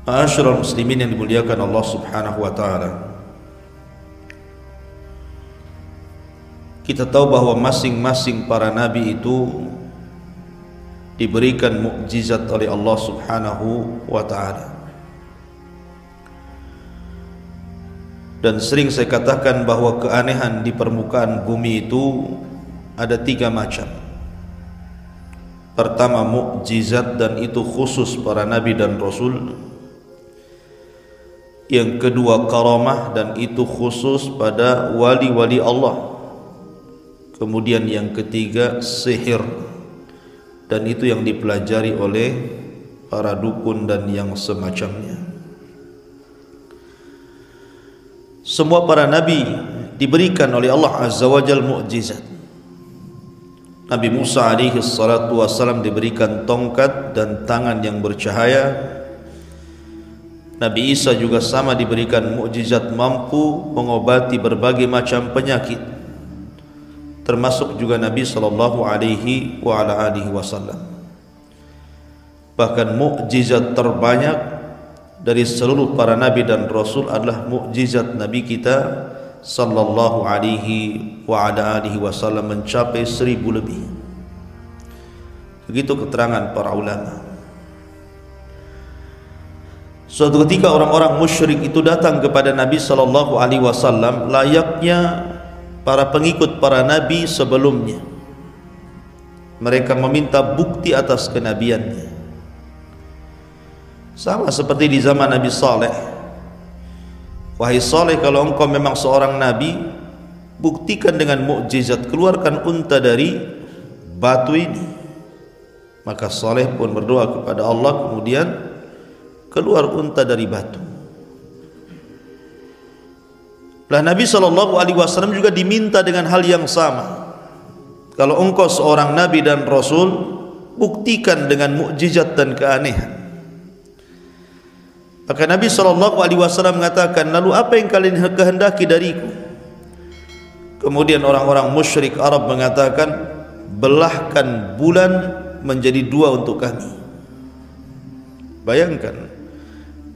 Ma'asyiral muslimin yang dimuliakan Allah Subhanahu wa taala. Kita tahu bahwa masing-masing para nabi itu diberikan mukjizat oleh Allah Subhanahu wa taala. Dan sering saya katakan bahwa keanehan di permukaan bumi itu ada 3 macam. Pertama, mukjizat, dan itu khusus para nabi dan rasul. Yang kedua, karamah, dan itu khusus pada wali-wali Allah. Kemudian yang ketiga, sihir, dan itu yang dipelajari oleh para dukun dan yang semacamnya. Semua para nabi diberikan oleh Allah Azza wa Jalla mukjizat. Nabi Musa alaihi salatu wassalam diberikan tongkat dan tangan yang bercahaya. Nabi Isa juga sama diberikan mukjizat mampu mengobati berbagai macam penyakit, termasuk juga Nabi sallallahu alaihi wasallam. Bahkan mukjizat terbanyak dari seluruh para nabi dan rasul adalah mukjizat Nabi kita sallallahu alaihi wasallam, mencapai 1000 lebih. Begitu keterangan para ulama. Suatu ketika orang-orang musyrik itu datang kepada Nabi sallallahu alaihi wasallam layaknya para pengikut para nabi sebelumnya. Mereka meminta bukti atas kenabiannya. Sama seperti di zaman Nabi Saleh. Wahai Saleh, kalau engkau memang seorang nabi, buktikan dengan mukjizat, keluarkan unta dari batu ini. Maka Saleh pun berdoa kepada Allah, kemudian keluar unta dari batu. Lah Nabi SAW juga diminta dengan hal yang sama. Kalau engkau seorang nabi dan rasul, buktikan dengan mukjizat dan keanehan. Maka Nabi SAW mengatakan, lalu apa yang kalian kehendaki dariku? Kemudian orang-orang musyrik Arab mengatakan, belahkan bulan menjadi 2 untuk kami. Bayangkan,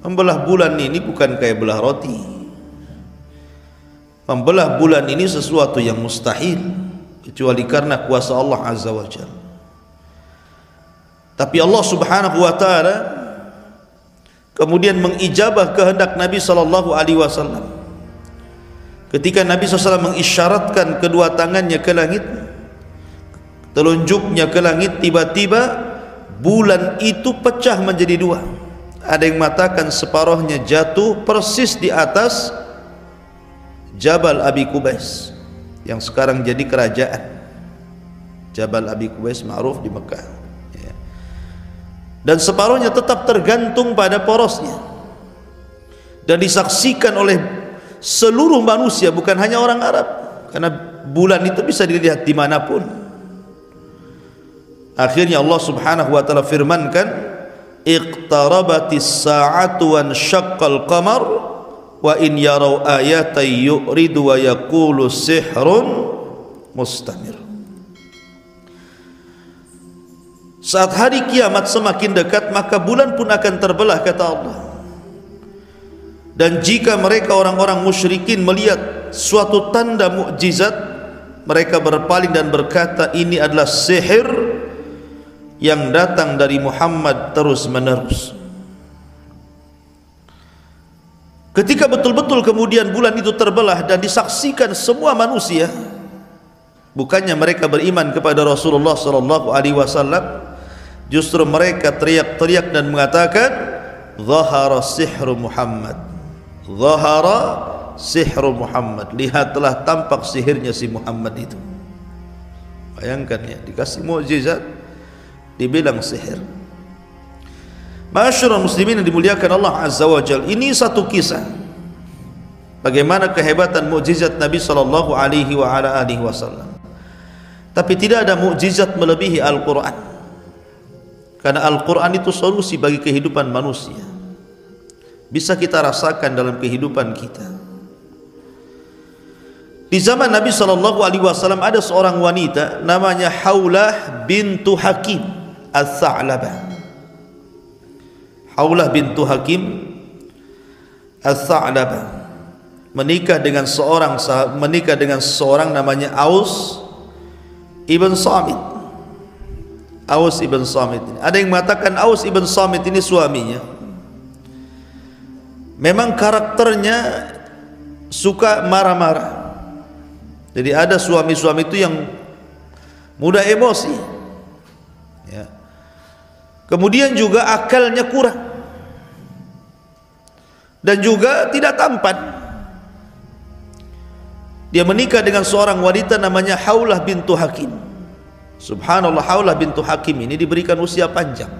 membelah bulan ini bukan kayak belah roti. Membelah bulan ini sesuatu yang mustahil, kecuali karena kuasa Allah Azza wa Jalla. Tapi Allah Subhanahu wa taala kemudian mengijabah kehendak Nabi sallallahu alaihi wasallam. Ketika Nabi SAW mengisyaratkan kedua tangannya ke langit, telunjuknya ke langit, tiba-tiba bulan itu pecah menjadi 2. Ada yang mengatakan separuhnya jatuh persis di atas Jabal Abi Qubais yang sekarang jadi kerajaan. Jabal Abi Qubais ma'ruf di Mekah. Dan separuhnya tetap tergantung pada porosnya dan disaksikan oleh seluruh manusia, bukan hanya orang Arab, karena bulan itu bisa dilihat dimanapun. Akhirnya Allah Subhanahu wa taala firmankan, iqtarabatis sa'atu wan syaqqal qamar wa in yarau ayatan yu'ridu wa yaqulu sihrun mustamir. Saat hari kiamat semakin dekat, maka bulan pun akan terbelah, kata Allah. Dan jika mereka orang-orang musyrikin melihat suatu tanda mukjizat, mereka berpaling dan berkata, ini adalah sihir yang datang dari Muhammad terus menerus. Ketika betul-betul kemudian bulan itu terbelah dan disaksikan semua manusia, bukannya mereka beriman kepada Rasulullah sallallahu alaihi wasallam, justru mereka teriak-teriak dan mengatakan, zahara sihru Muhammad, zahara sihru Muhammad, lihatlah tampak sihirnya si Muhammad itu. Bayangkan ya, dikasih mukjizat dibilang sihir. Ma'asyiral muslimin yang dimuliakan Allah Azza wa Jalla, ini satu kisah bagaimana kehebatan mukjizat Nabi sallallahu alaihi wasallam. Tapi tidak ada mukjizat melebihi Al-Qur'an. Karena Al-Quran itu solusi bagi kehidupan manusia. Bisa kita rasakan dalam kehidupan kita. Di zaman Nabi SAW ada seorang wanita namanya Haulah bintu Hakim Al-Tha'labah. Haulah bintu Hakim Al-Tha'labah menikah dengan seorang namanya Aus ibn Samit. Aus ibn Samit ini. Ada yang mengatakan Aus ibn Samit ini suaminya. Memang karakternya suka marah-marah. Jadi ada suami-suami itu yang mudah emosi. Ya. Kemudian juga akalnya kurang. Dan juga tidak tampan. Dia menikah dengan seorang wanita namanya Haulah bintu Hakim. Subhanallah, Haulah bintu Hakim ini diberikan usia panjang.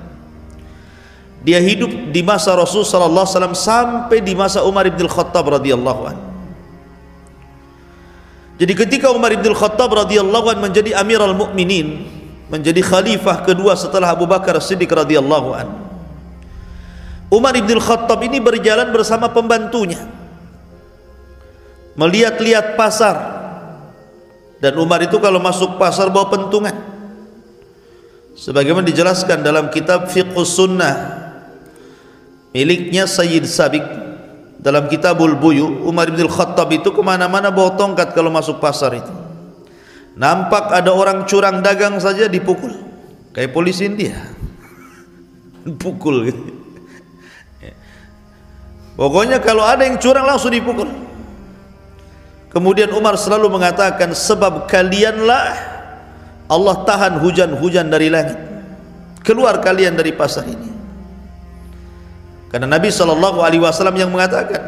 Dia hidup di masa Rasul sallallahu alaihi wasallam sampai di masa Umar bin Khattab radhiyallahu anhu. Jadi ketika Umar bin Khattab radhiyallahu anhu menjadi Amirul Mukminin, menjadi khalifah kedua setelah Abu Bakar Siddiq radhiyallahu anhu, Umar bin Khattab ini berjalan bersama pembantunya, melihat-lihat pasar. Dan Umar itu kalau masuk pasar bawa pentungan, sebagaimana dijelaskan dalam kitab Fiqhus Sunnah miliknya Sayyid Sabiq. Dalam Kitabul Buyu, Umar bin Khattab itu kemana-mana bawa tongkat kalau masuk pasar itu. Nampak ada orang curang dagang saja dipukul, kayak polisi India. Pukul gitu. Pokoknya kalau ada yang curang langsung dipukul. Kemudian Umar selalu mengatakan, sebab kalianlah Allah tahan hujan-hujan dari langit. Keluar kalian dari pasar ini. Karena Nabi SAW yang mengatakan,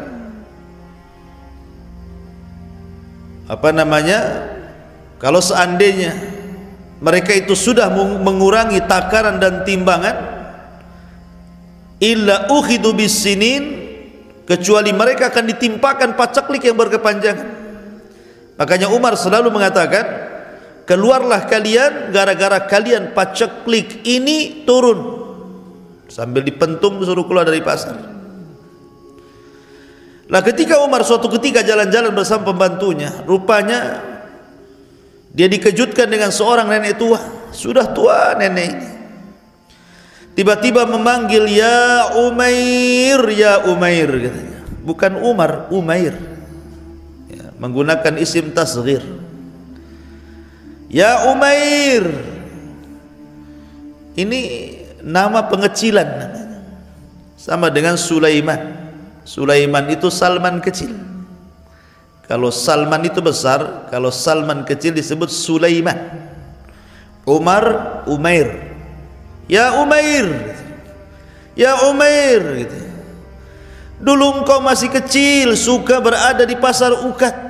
kalau seandainya mereka itu sudah mengurangi takaran dan timbangan, illa ukhidu bis-sinin, kecuali mereka akan ditimpakan pacaklik yang berkepanjangan. Makanya Umar selalu mengatakan, keluarlah kalian gara-gara kalian pacaklik ini turun. Sambil dipentung suruh keluar dari pasar. Nah, ketika Umar suatu ketika jalan-jalan bersama pembantunya, rupanya dia dikejutkan dengan seorang nenek tua. Sudah tua nenek ini. Tiba-tiba memanggil, ya Umair, ya Umair katanya. Bukan Umar, Umair. Ya, menggunakan isim tasghir. Ya Umair. Ini nama pengecilan namanya. Sama dengan Sulaiman. Sulaiman itu Salman kecil. Kalau Salman itu besar, kalau Salman kecil disebut Sulaiman. Umar, Umair. Ya Umair. Ya Umair gitu. Dulu engkau masih kecil, suka berada di pasar Ukat.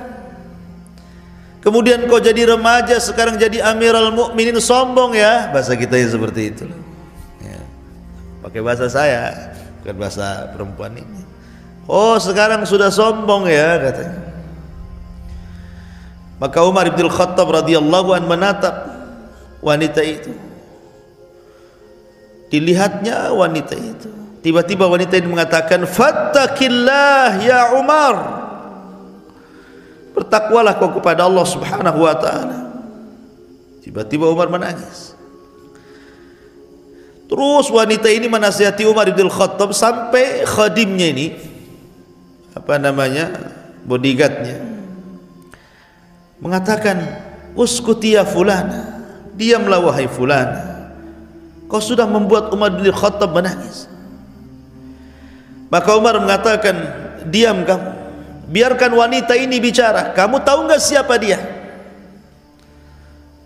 Kemudian kau jadi remaja, sekarang jadi Amirul Mukminin, sombong ya. Bahasa kita ya seperti itu. Pakai bahasa saya, bukan bahasa perempuan ini. Oh, sekarang sudah sombong ya katanya. Maka Umar bin Khattab radhiyallahu anhu menatap wanita itu. Dilihatnya wanita itu. Tiba-tiba wanita ini mengatakan, "Fattaqillah ya Umar." Bertakwalah kau kepada Allah Subhanahu wa taala. Tiba-tiba Umar menangis. Terus wanita ini menasihati Umar bin Khattab sampai khadimnya ini, bodyguardnya, mengatakan, "Uskuti ya fulana, diamlah wahai fulana. Kau sudah membuat Umar bin Khattab menangis." Maka Umar mengatakan, "Diam kamu, biarkan wanita ini bicara. Kamu tahu enggak siapa dia?"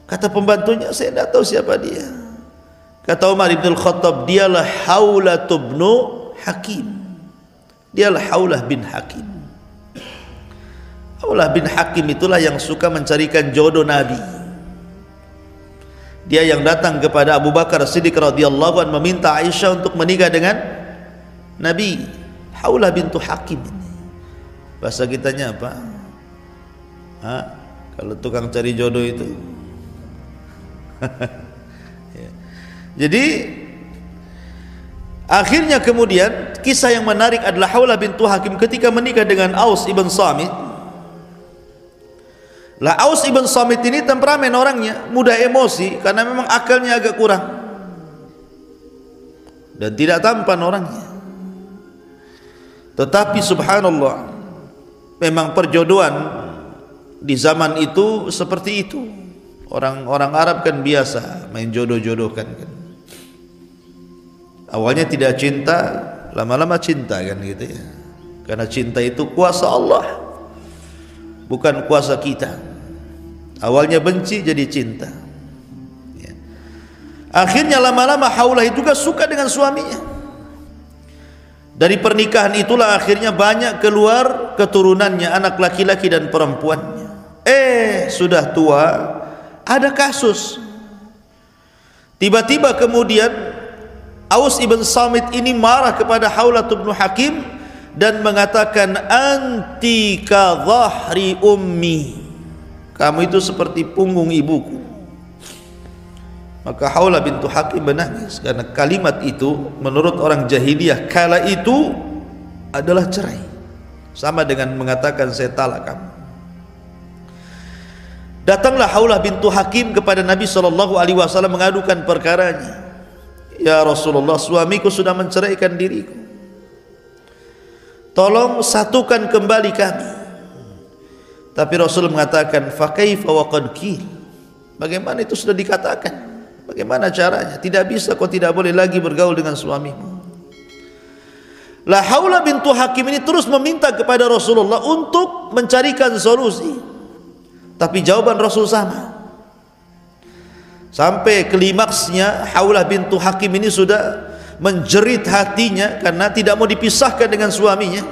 Kata pembantunya, "Saya tidak tahu siapa dia." Kata Umar bin Khattab, "Dialah Haulah bin Hakim." Dialah Haulah bin Hakim. Haulah bin Hakim itulah yang suka mencarikan jodoh Nabi. Dia yang datang kepada Abu Bakar Siddiq radhiyallahu anhu meminta Aisyah untuk menikah dengan Nabi. Haulah bintu Hakim ini. Bahasa kitanya apa? Kalau tukang cari jodoh itu. Jadi akhirnya kemudian kisah yang menarik adalah Haulah bintu Hakim ketika menikah dengan Aus ibn Samit. Lah Aus ibn Samit ini temperamen orangnya, mudah emosi karena memang akalnya agak kurang dan tidak tampan orangnya. Tetapi subhanallah, memang perjodohan di zaman itu seperti itu. Orang Arab kan biasa main jodoh-jodohkan kan. Awalnya tidak cinta, lama-lama cinta kan gitu ya. Karena cinta itu kuasa Allah, bukan kuasa kita. Awalnya benci jadi cinta ya. Akhirnya lama-lama Haulah itu juga suka dengan suaminya. Dari pernikahan itulah akhirnya banyak keluar keturunannya, anak laki-laki dan perempuannya. Sudah tua, ada kasus. Tiba-tiba kemudian Aus ibn Samit ini marah kepada Haulah bin Hakim dan mengatakan, anti ka dhahri ummi, kamu itu seperti punggung ibuku. Maka Haulah bintu Hakim menangis karena kalimat itu menurut orang jahiliyah kala itu adalah cerai, sama dengan mengatakan saya talak kamu. Datanglah Haulah bintu Hakim kepada Nabi SAW mengadukan perkaranya. Ya Rasulullah, suamiku sudah menceraikan diriku, tolong satukan kembali kami. Tapi Rasul mengatakan, fa kaifa wa qad qil, bagaimana itu sudah dikatakan, bagaimana caranya? Tidak bisa, kau tidak boleh lagi bergaul dengan suamimu. La Haulah bintu Hakim ini terus meminta kepada Rasulullah untuk mencarikan solusi, tapi jawaban Rasul sama. Sampai klimaksnya Haulah bintu Hakim ini sudah menjerit hatinya karena tidak mau dipisahkan dengan suaminya,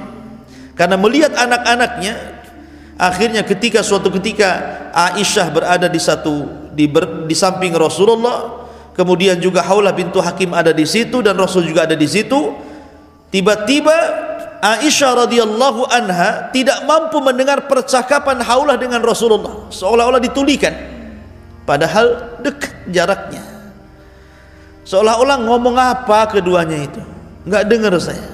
karena melihat anak-anaknya. Akhirnya suatu ketika Aisyah berada di samping Rasulullah, kemudian juga Haulah bintu Hakim ada di situ dan Rasul juga ada di situ. Tiba-tiba Aisyah radhiyallahu anha tidak mampu mendengar percakapan Haulah dengan Rasulullah, seolah-olah ditulikan, padahal dekat jaraknya. Seolah-olah ngomong apa keduanya itu, nggak dengar saya.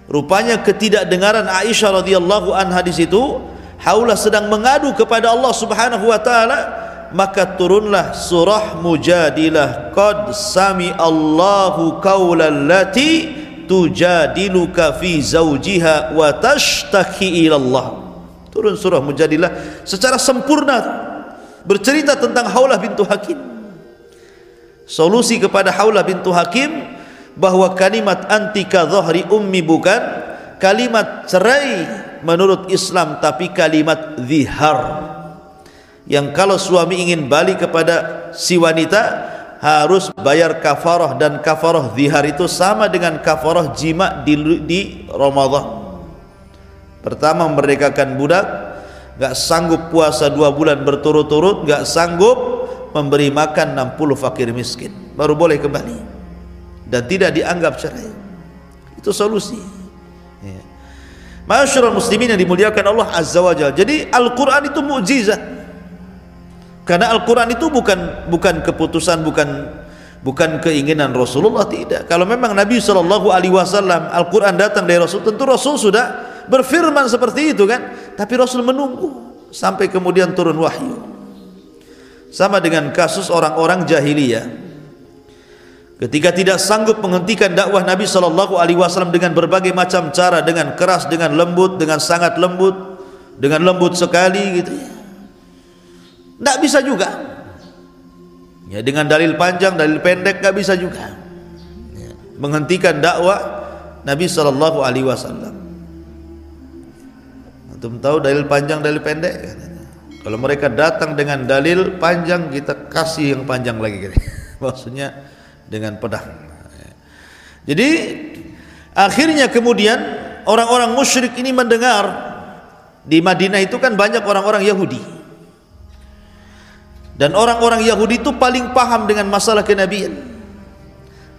Rupanya ketidakdengaran Aisyah radhiyallahu anha di situ. Haulah sedang mengadu kepada Allah Subhanahu wa taala, maka turunlah surah Mujadilah, qad sami Allahu qaulal lati tujadiluka fi zawjiha wa tashtaki ila Allah. Turun surah Mujadilah secara sempurna bercerita tentang Haulah bintu Hakim. Solusi kepada Haulah bintu Hakim bahwa kalimat antika dhahri ummi bukan kalimat cerai menurut Islam, tapi kalimat zihar, yang kalau suami ingin balik kepada si wanita harus bayar kafarah, dan kafarah zihar itu sama dengan kafarah jima di Ramadan. Pertama, memerdekakan budak, gak sanggup puasa 2 bulan berturut-turut, gak sanggup memberi makan 60 fakir miskin, baru boleh kembali dan tidak dianggap cerai. Itu solusi ya. Ma'asyiral muslimin yang dimuliakan Allah Azza wa Jalla. Jadi Al-Quran itu mukjizat, karena Al-Quran itu bukan keputusan, bukan keinginan Rasulullah, tidak. Kalau memang Nabi SAW Al-Quran datang dari Rasul, tentu Rasul sudah berfirman seperti itu kan. Tapi Rasul menunggu sampai kemudian turun wahyu. Sama dengan kasus orang-orang jahiliyah ketika tidak sanggup menghentikan dakwah Nabi SAW dengan berbagai macam cara, dengan keras, dengan lembut, dengan sangat lembut, dengan lembut sekali gitu ya, tidak bisa juga ya, dengan dalil panjang, dalil pendek nggak bisa juga ya, menghentikan dakwah Nabi SAW. Antum tahu dalil panjang, dalil pendek kan? Kalau mereka datang dengan dalil panjang, kita kasih yang panjang lagi gitu. Maksudnya dengan pedang. Jadi akhirnya kemudian orang-orang musyrik ini mendengar, di Madinah itu kan banyak orang-orang Yahudi, dan orang-orang Yahudi itu paling paham dengan masalah kenabian.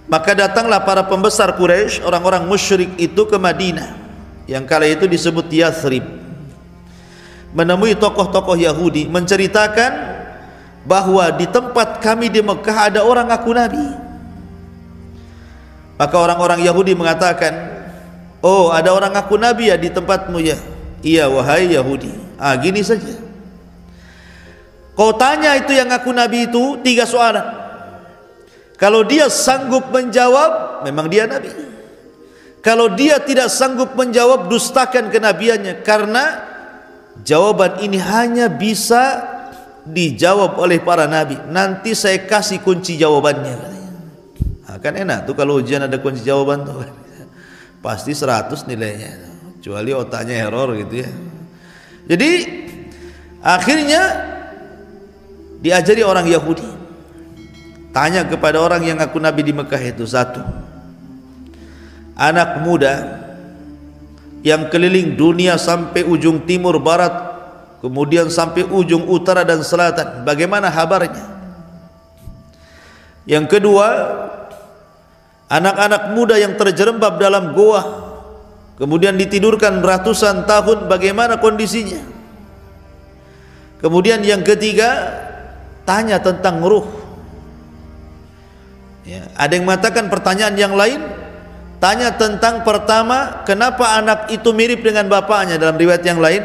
Maka datanglah para pembesar Quraisy, orang-orang musyrik itu ke Madinah yang kala itu disebut Yathrib, menemui tokoh-tokoh Yahudi, menceritakan bahwa di tempat kami di Mekah ada orang ngaku nabi. Maka orang-orang Yahudi mengatakan, oh ada orang ngaku nabi ya di tempatmu ya? Iya wahai Yahudi. Gini saja, kau tanya itu yang ngaku nabi itu 3 soalan. Kalau dia sanggup menjawab, memang dia nabi. Kalau dia tidak sanggup menjawab, dustakan kenabiannya, karena jawaban ini hanya bisa dijawab oleh para nabi. Nanti saya kasih kunci jawabannya. Nah, kan enak tuh kalau ujian ada kunci jawaban tuh. Pasti 100 nilainya, kecuali otaknya error gitu ya. Jadi akhirnya diajari orang Yahudi, tanya kepada orang yang ngaku nabi di Mekah itu, satu, anak muda yang keliling dunia sampai ujung timur barat, kemudian sampai ujung utara dan selatan, bagaimana kabarnya? Yang kedua, anak-anak muda yang terjerembab dalam goa, kemudian ditidurkan ratusan tahun, bagaimana kondisinya? Kemudian yang ketiga, tanya tentang ruh. Ya, ada yang mengatakan pertanyaan yang lain, tanya tentang pertama, kenapa anak itu mirip dengan bapaknya. Dalam riwayat yang lain,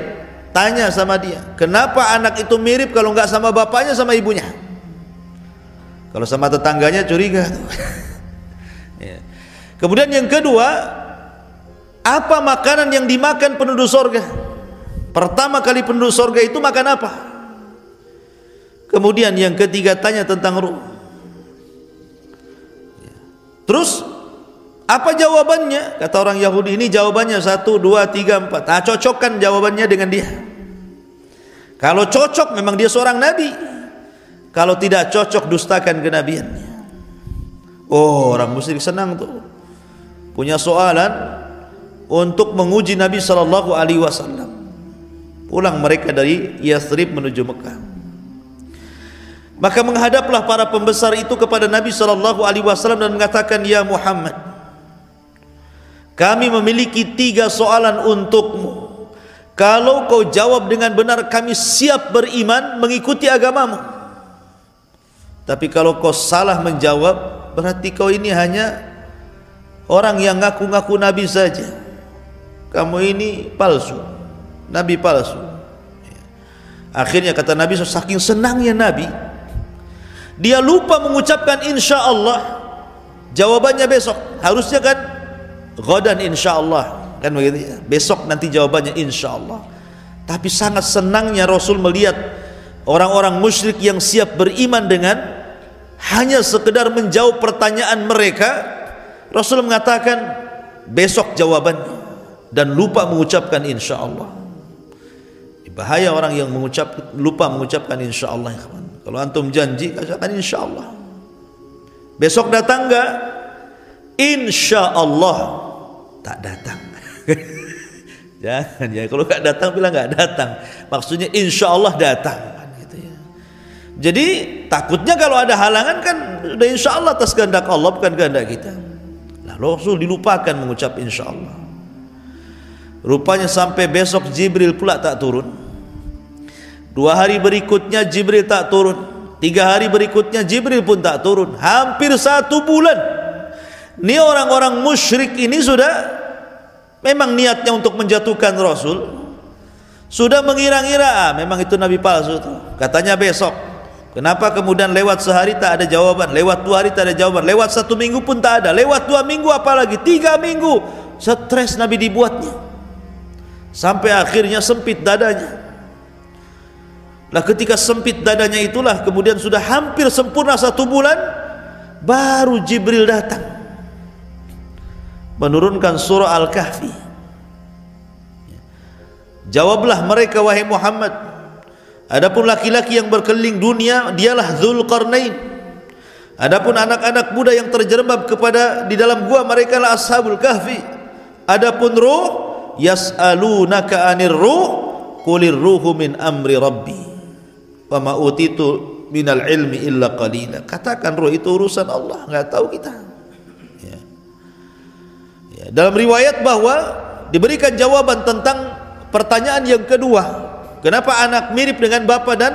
tanya sama dia, kenapa anak itu mirip, kalau enggak sama bapaknya sama ibunya. Kalau sama tetangganya curiga tuh. Ya. Kemudian yang kedua, apa makanan yang dimakan penduduk surga? Pertama kali penduduk surga itu makan apa? Kemudian yang ketiga, tanya tentang ruh. Ya. Terus apa jawabannya? Kata orang Yahudi ini jawabannya 1, 2, 3, 4. Nah, cocokkan jawabannya dengan dia. Kalau cocok memang dia seorang nabi. Kalau tidak cocok, dustakan kenabiannya. Oh, orang musyrik senang tuh, punya soalan untuk menguji Nabi sallallahu alaihi wasallam. Pulang mereka dari Yathrib menuju Mekah. Maka menghadaplah para pembesar itu kepada Nabi sallallahu alaihi wasallam dan mengatakan, "Ya Muhammad, kami memiliki 3 soalan untukmu. Kalau kau jawab dengan benar, kami siap beriman mengikuti agamamu. Tapi kalau kau salah menjawab, berarti kau ini hanya orang yang ngaku-ngaku nabi saja. Kamu ini palsu, nabi palsu." Akhirnya kata Nabi, saking senangnya Nabi, dia lupa mengucapkan insya Allah. Jawabannya besok. Harusnya kan ghadan insya Allah, kan begitu ya? Besok nanti jawabannya insya Allah. Tapi sangat senangnya Rasul melihat orang-orang musyrik yang siap beriman dengan hanya sekedar menjawab pertanyaan mereka. Rasul mengatakan besok jawabannya, dan lupa mengucapkan insya Allah. Bahaya orang yang lupa mengucapkan insya Allah. Kalau antum janji, katakan insya Allah. Besok datang enggak? Insya Allah tak datang. Jangan ya, kalau enggak datang bilang enggak datang. Maksudnya insya Allah datang. Gitu ya. Jadi takutnya kalau ada halangan kan udah insya Allah atas kehendak Allah, bukan kehendak kita. Nah, Rasul dilupakan mengucap insya Allah. Rupanya sampai besok Jibril pula tak turun. 2 hari berikutnya Jibril tak turun. 3 hari berikutnya Jibril pun tak turun. Hampir 1 bulan. Ini orang-orang musyrik ini sudah memang niatnya untuk menjatuhkan Rasul. Sudah mengira-ngira memang itu nabi palsu tuh. Katanya besok. Kenapa kemudian lewat sehari tak ada jawaban, lewat 2 hari tak ada jawaban, lewat 1 minggu pun tak ada, lewat 2 minggu apalagi 3 minggu. Stres Nabi dibuatnya. Sampai akhirnya sempit dadanya. Lah ketika sempit dadanya itulah kemudian sudah hampir sempurna 1 bulan, baru Jibril datang menurunkan surah Al-Kahfi. Jawablah mereka wahai Muhammad, adapun laki-laki yang berkeliling dunia dialah Dzulqarnain. Adapun anak-anak muda yang terjerembab di dalam gua, mereka lah Ashabul Kahfi. Adapun ruh, yas'alunaka 'anir ruh qulir ruhu min amri rabbi wa ma utitu minal ilmi illa qalila. Katakan ruh itu urusan Allah, enggak tahu kita. Ya. Ya, dalam riwayat bahwa diberikan jawaban tentang pertanyaan yang kedua, kenapa anak mirip dengan bapa dan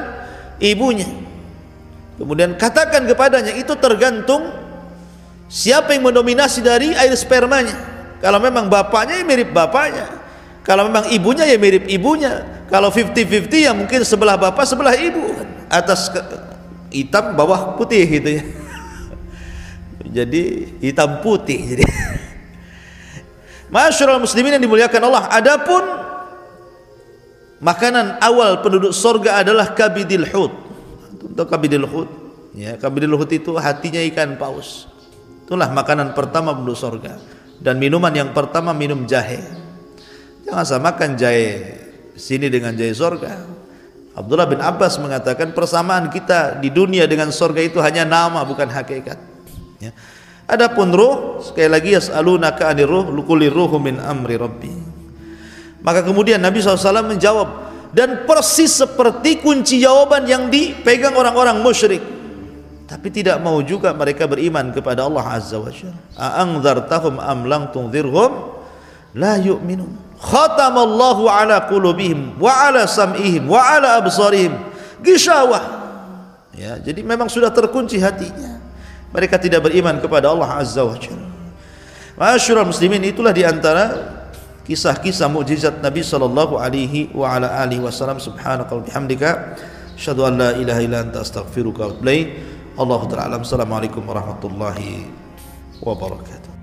ibunya. Kemudian katakan kepadanya, itu tergantung siapa yang mendominasi dari air spermanya. Kalau memang bapaknya ya mirip bapaknya, kalau memang ibunya ya mirip ibunya. Kalau 50-50 ya mungkin sebelah bapak sebelah ibu, atas hitam bawah putih gitu ya. Jadi hitam putih jadi. Ma'asyiral muslimin yang dimuliakan Allah, adapun makanan awal penduduk surga adalah kabidil hut. Untuk kabidil hut, ya, kabidil hut itu hatinya ikan paus. Itulah makanan pertama penduduk surga. Dan minuman yang pertama minum jahe. Jangan samakan jahe sini dengan jahe surga. Abdullah bin Abbas mengatakan persamaan kita di dunia dengan surga itu hanya nama, bukan hakikat. Ya. Adapun ruh, sekali lagi yas'alunaka 'anir ruh, qulir ruhu min amri rabbi. Maka kemudian Nabi SAW menjawab, dan persis seperti kunci jawaban yang dipegang orang-orang musyrik, tapi tidak mau juga mereka beriman kepada Allah Azza wa Jalla. A'anzartahum am lam tunzirhum la yu'minun. Khatamallahu ala qulubihim wa ala sam'ihim wa ala absarihim ghishawah. Ya, jadi memang sudah terkunci hatinya. Mereka tidak beriman kepada Allah Azza wa Jalla. Ma'asyiral muslimin, itulah di antara kisah-kisah mukjizat Nabi sallallahu alaihi wa ala alihi wasallam. Subhanaka wa bihamdika asyhadu an la ilaha illa anta astaghfiruka wa atubu ilaik. Allahu ta'ala alam. Assalamualaikum warahmatullahi wabarakatuh.